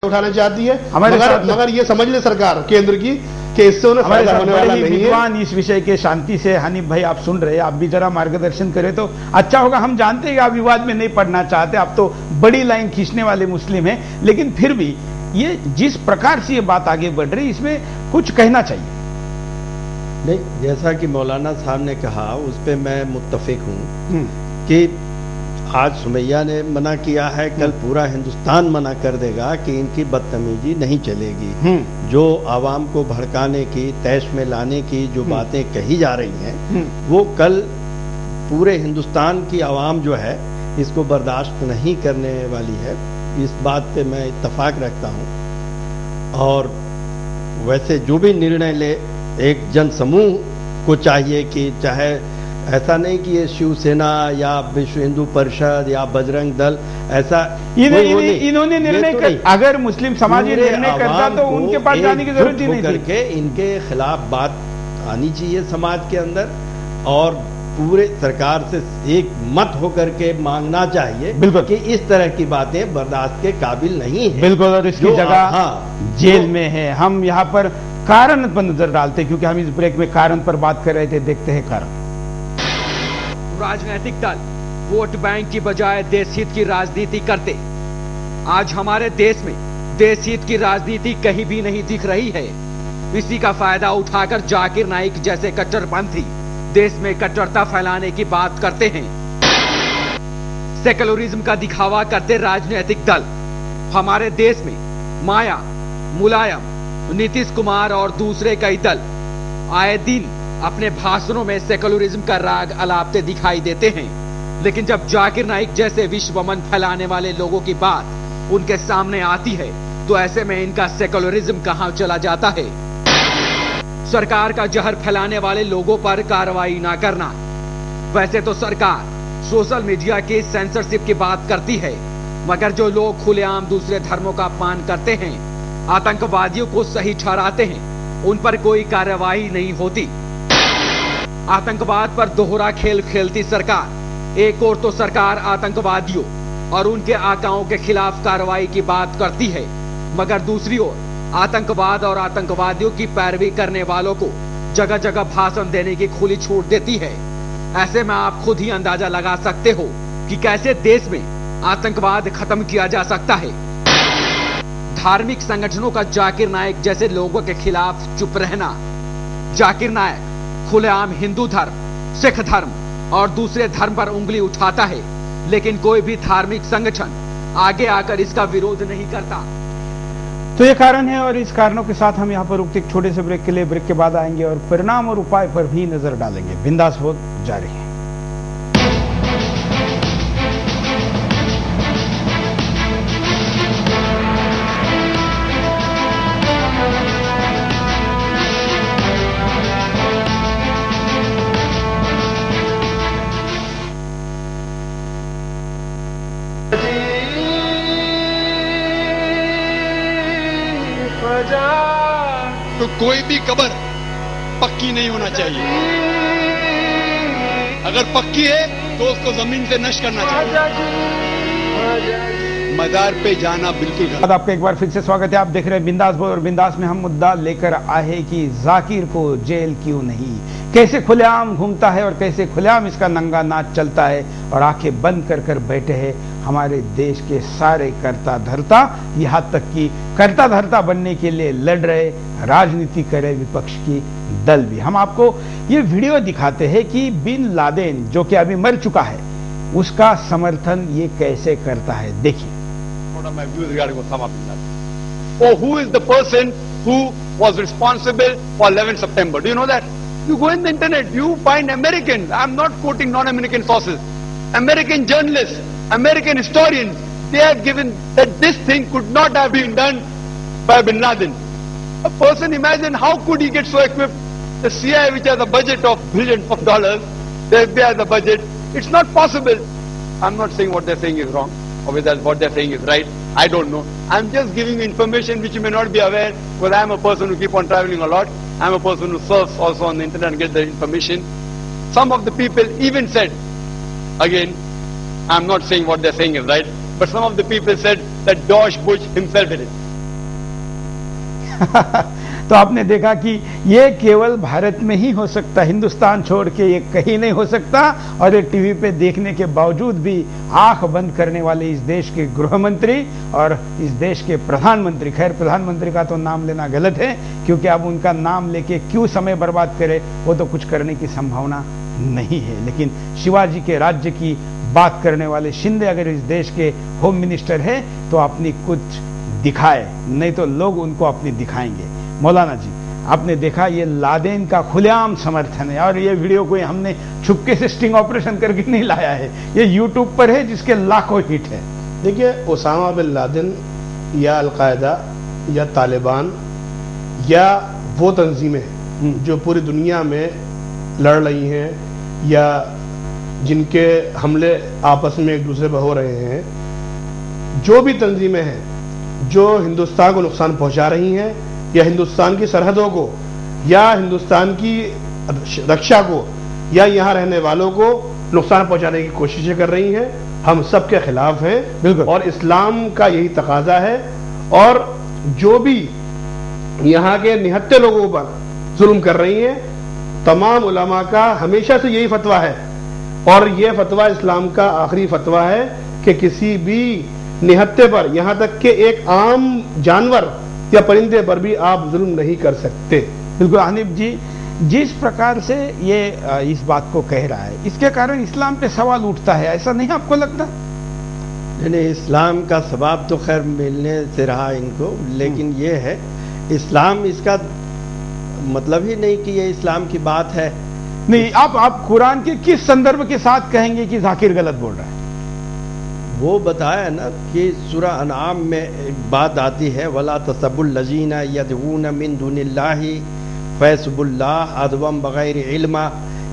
उठाना चाहती है, मगर ये समझ ले सरकार केंद्र की कि इससे उन्हें फायदा होने वाला नहीं है। विद्वान इस विषय के शांति से, हनीफ भाई आप सुन रहे हैं, आप भी जरा मार्गदर्शन करें तो अच्छा होगा। हम जानते हैं कि आप विवाद में नहीं पड़ना चाहते, आप तो बड़ी लाइन खींचने वाले मुस्लिम हैं, लेकिन फिर भी ये जिस प्रकार से ये बात आगे बढ़ रही, इसमें कुछ कहना चाहिए। नहीं, जैसा कि मौलाना साहब ने कहा उस पर मैं मुत्तफिक हूं कि आज सुमैया ने मना किया है, कल पूरा हिंदुस्तान मना कर देगा कि इनकी बदतमीजी नहीं चलेगी। जो आवाम को भड़काने की, तैश में लाने की जो बातें कही जा रही हैं, वो कल पूरे हिंदुस्तान की आवाम जो है इसको बर्दाश्त नहीं करने वाली है। इस बात पे मैं इत्तफाक रखता हूं। और वैसे जो भी निर्णय ले, एक जनसमूह को चाहिए कि चाहे ऐसा नहीं कि ये शिवसेना या विश्व हिंदू परिषद या बजरंग दल ऐसा इन्होंने निर्णय कर, अगर मुस्लिम समाज ये निर्णय करता तो उनके पास जाने की जरूरत ही नहीं थी। करके इनके खिलाफ बात आनी चाहिए समाज के अंदर, और पूरे सरकार से एक मत होकर के मांगना चाहिए बिल्कुल कि इस तरह की बातें बर्दाश्त के काबिल नहीं है। बिल्कुल, और इसकी जगह जेल में है। हम यहाँ पर कारण पर नजर डालते, क्योंकि हम इस ब्रेक में कारण पर बात कर रहे थे। देखते हैं कारण। राजनीतिक दल वोट बैंक की बजाय देश हित की राजनीति करते। आज हमारे देश में देश हित की राजनीति कहीं भी नहीं दिख रही है। इसी का फायदा उठाकर जाकिर नाइक जैसे कट्टरपंथी देश में कट्टरता फैलाने की बात करते हैं। सेक्युलरिज्म का दिखावा करते राजनीतिक दल हमारे देश में माया, मुलायम, नीतीश कुमार और दूसरे कई दल आए दिन अपने भाषणों में सेक्युलरिज्म का राग अलापते दिखाई देते हैं। लेकिन जब जाकिर नाइक जैसे विश्वमन फैलाने वाले लोगों की बात उनके सामने आती है, तो ऐसे में इनका सेक्युलरिज्म कहां चला जाता है। सरकार का जहर फैलाने वाले लोगों पर कार्रवाई ना करना। वैसे तो सरकार सोशल मीडिया की सेंसरशिप की बात करती है, मगर जो लोग खुलेआम दूसरे धर्मों का अपमान करते हैं, आतंकवादियों को सही ठहराते हैं, उन पर कोई कार्रवाई नहीं होती। आतंकवाद पर दोहरा खेल खेलती सरकार। एक ओर तो सरकार आतंकवादियों और उनके आकाओं के खिलाफ कार्रवाई की बात करती है, मगर दूसरी ओर आतंकवाद और आतंकवादियों की पैरवी करने वालों को जगह जगह भाषण देने की खुली छूट देती है। ऐसे में आप खुद ही अंदाजा लगा सकते हो कि कैसे देश में आतंकवाद खत्म किया जा सकता है। धार्मिक संगठनों का जाकिर नाइक जैसे लोगों के खिलाफ चुप रहना। जाकिर नाइक खुलेआम हिंदू धर्म, सिख धर्म और दूसरे धर्म पर उंगली उठाता है, लेकिन कोई भी धार्मिक संगठन आगे आकर इसका विरोध नहीं करता। तो ये कारण है, और इस कारणों के साथ हम यहाँ पर रुकते एक छोटे से ब्रेक के लिए। ब्रेक के बाद आएंगे और परिणाम और उपाय पर भी नजर डालेंगे। बिंदास हो जारी है। तो कोई भी कब्र पक्की नहीं होना चाहिए। अगर पक्की है तो उसको जमीन से नष्ट करना चाहिए। मजार पे जाना बिल्कुल गलत। आपका एक बार फिर से स्वागत है। आप देख रहे हैं बिंदास बोल, और बिंदास में हम मुद्दा लेकर आए कि जाकिर को जेल क्यों नहीं, कैसे खुलेआम घूमता है और कैसे खुलेआम इसका नंगा नाच चलता है, और आंखें बंद कर कर बैठे हैं हमारे देश के सारे कर्ता धर्ता, यहां तक कि कर्ता धर्ता बनने के लिए लड़ रहे राजनीति करे विपक्ष की दल भी। हम आपको ये वीडियो दिखाते हैं कि बिन लादेन जो कि अभी मर चुका है, उसका समर्थन ये कैसे करता है। देखिए। My views regarding Osama bin Laden. Or who is the person who was responsible for 11 September? Do you know that? You go in the internet, you find Americans. I'm not quoting non-American sources. American journalists, American historians, they have given that this thing could not have been done by bin Laden. A person, imagine how could he get so equipped? The CIA, which has a budget of billions of dollars, the FBI has a budget. It's not possible. I'm not saying what they're saying is wrong, or whether what they're saying is right. I don't know. I'm just giving you information which you may not be aware, because I'm a person who keep on traveling a lot. I'm a person who surfs also on the internet and get the information. Some of the people even said, again, I'm not saying what they're saying is right, but some of the people said that George Bush himself did it. तो आपने देखा कि ये केवल भारत में ही हो सकता, हिंदुस्तान छोड़ के ये कहीं नहीं हो सकता। और ये टीवी पे देखने के बावजूद भी आंख बंद करने वाले इस देश के गृह मंत्री और इस देश के प्रधानमंत्री, खैर प्रधानमंत्री का तो नाम लेना गलत है, क्योंकि अब उनका नाम लेके क्यों समय बर्बाद करे, वो तो कुछ करने की संभावना नहीं है। लेकिन शिवाजी के राज्य की बात करने वाले शिंदे अगर इस देश के होम मिनिस्टर है तो अपनी कुछ दिखाए, नहीं तो लोग उनको अपनी दिखाएंगे। मौलाना जी, आपने देखा ये लादेन का खुलेआम समर्थन है, और ये वीडियो कोई हमने छुपके से स्टिंग ऑपरेशन करके नहीं लाया है, ये यूट्यूब पर है जिसके लाखों हिट है। देखिए, ओसामा बिन लादेन या अलकायदा या तालिबान या वो तंजीमें जो पूरी दुनिया में लड़ रही हैं या जिनके हमले आपस में एक दूसरे पर हो रहे हैं, जो भी तंजीमें हैं जो हिंदुस्तान को नुकसान पहुंचा रही हैं या हिंदुस्तान की सरहदों को या हिंदुस्तान की रक्षा को या यहां रहने वालों को नुकसान पहुंचाने की कोशिशें कर रही हैं, हम सब के खिलाफ हैं। बिल्कुल। और इस्लाम का यही तकाजा है। और जो भी यहां के निहत्थे लोगों पर जुल्म कर रही हैं, तमाम उलमा का हमेशा से यही फतवा है, और यह फतवा इस्लाम का आखिरी फतवा है कि किसी भी निहत्थे पर, यहां तक कि एक आम जानवर या परिंदे पर भी आप जुल्म नहीं कर सकते। बिल्कुल हनीफ जी, जिस प्रकार से ये इस बात को कह रहा है, इसके कारण इस्लाम पे सवाल उठता है, ऐसा नहीं आपको लगता? नहीं, इस्लाम का सवाब तो खैर मिलने से रहा इनको, लेकिन ये है इस्लाम, इसका मतलब ही नहीं कि ये इस्लाम की बात है। नहीं, आप कुरान के किस संदर्भ के साथ कहेंगे कि जाकिर गलत बोल रहा है? वो बताया ना कि सूरह अनआम में एक बात आती है, वला तसब्बुल लजीना यदऊन मिन दुनिल्लाहि फयसबुल्लाह अदवम बगैर इल्मा।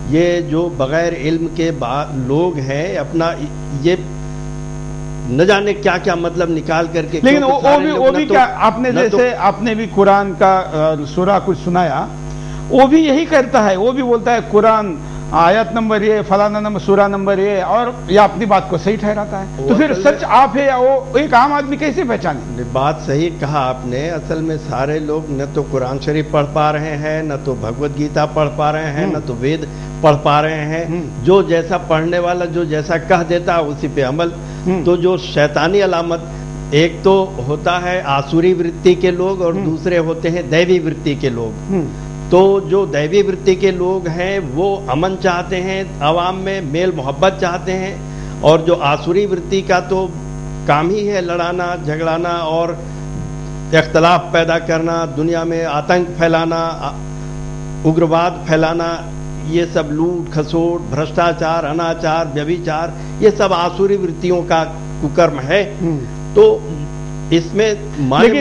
ये जो बगैर इल्म के लोग हैं, अपना ये न जाने क्या क्या मतलब निकाल करके, लेकिन वो भी क्या, आपने जैसे आपने भी कुरान का सूरा कुछ सुनाया, वो भी यही करता है, वो भी बोलता है कुरान आयत नंबर ये, फलाना नंबर, सूरा नंबर ये, और या अपनी बात को सही ठहराता है। तो फिर सच आप है या वो एक आम आदमी कैसे पहचाने? बात सही कहा आपने। असल में सारे लोग न तो कुरान शरीफ पढ़ पा रहे हैं, न तो भगवत गीता पढ़ पा रहे हैं, न तो वेद पढ़ पा रहे हैं। जो जैसा पढ़ने वाला जो जैसा कह देता उसी पे अमल। तो जो शैतानी अलामत, एक तो होता है आसुरी वृत्ति के लोग और दूसरे होते हैं दैवी वृत्ति के लोग। तो जो दैवी वृत्ति के लोग हैं वो अमन चाहते हैं, आवाम में मेल मोहब्बत चाहते हैं, और जो आसुरी वृत्ति का तो काम ही है लड़ाना, झगड़ाना और इख्तलाफ पैदा करना, दुनिया में आतंक फैलाना, उग्रवाद फैलाना, ये सब लूट खसोट, भ्रष्टाचार, अनाचार, व्यभिचार, ये सब आसुरी वृत्तियों का कुकर्म है। तो इसमें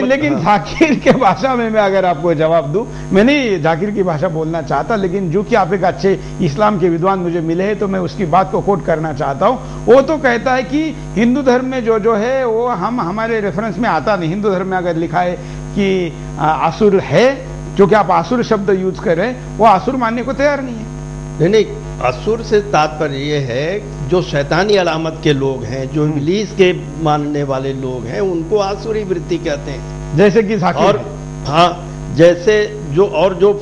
लेकिन जाकिर के भाषा में मैं अगर आपको जवाब दूं, मैं नहीं जाकिर की भाषा बोलना चाहता, लेकिन जो कि आप एक अच्छे इस्लाम के विद्वान मुझे मिले हैं तो मैं उसकी बात को कोट करना चाहता हूं। वो तो कहता है कि हिंदू धर्म में जो है वो हमारे रेफरेंस में आता नहीं। हिंदू धर्म में अगर लिखा है कि आसुर है, जो कि आप आसुर शब्द यूज कर रहे हैं, वो आसुर मानने को तैयार नहीं है। नहीं, असुर से तात्पर्य ये है जो शैतानी अलामत के लोग हैं, जो इब्लीस के मानने वाले लोग हैं, उनको आसुरी वृत्ति कहते हैं। जैसे कि और हाँ, जैसे जो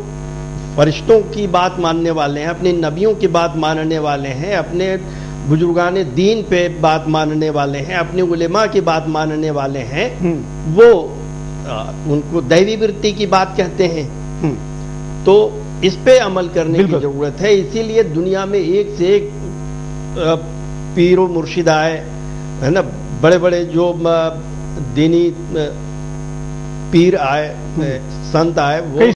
फरिश्तों की बात मानने वाले हैं, अपने नबियों की बात मानने वाले हैं, अपने बुजुर्गाने दीन पे बात मानने वाले हैं, अपने उलेमा की बात मानने वाले हैं, वो उनको दैवी वृत्ति की बात कहते हैं। तो इस पे अमल करने की जरूरत है। इसीलिए दुनिया में एक से एक पीरो मुर्शिद आए, है ना, बड़े बड़े जो दीनी पीर आए, संत आए, वो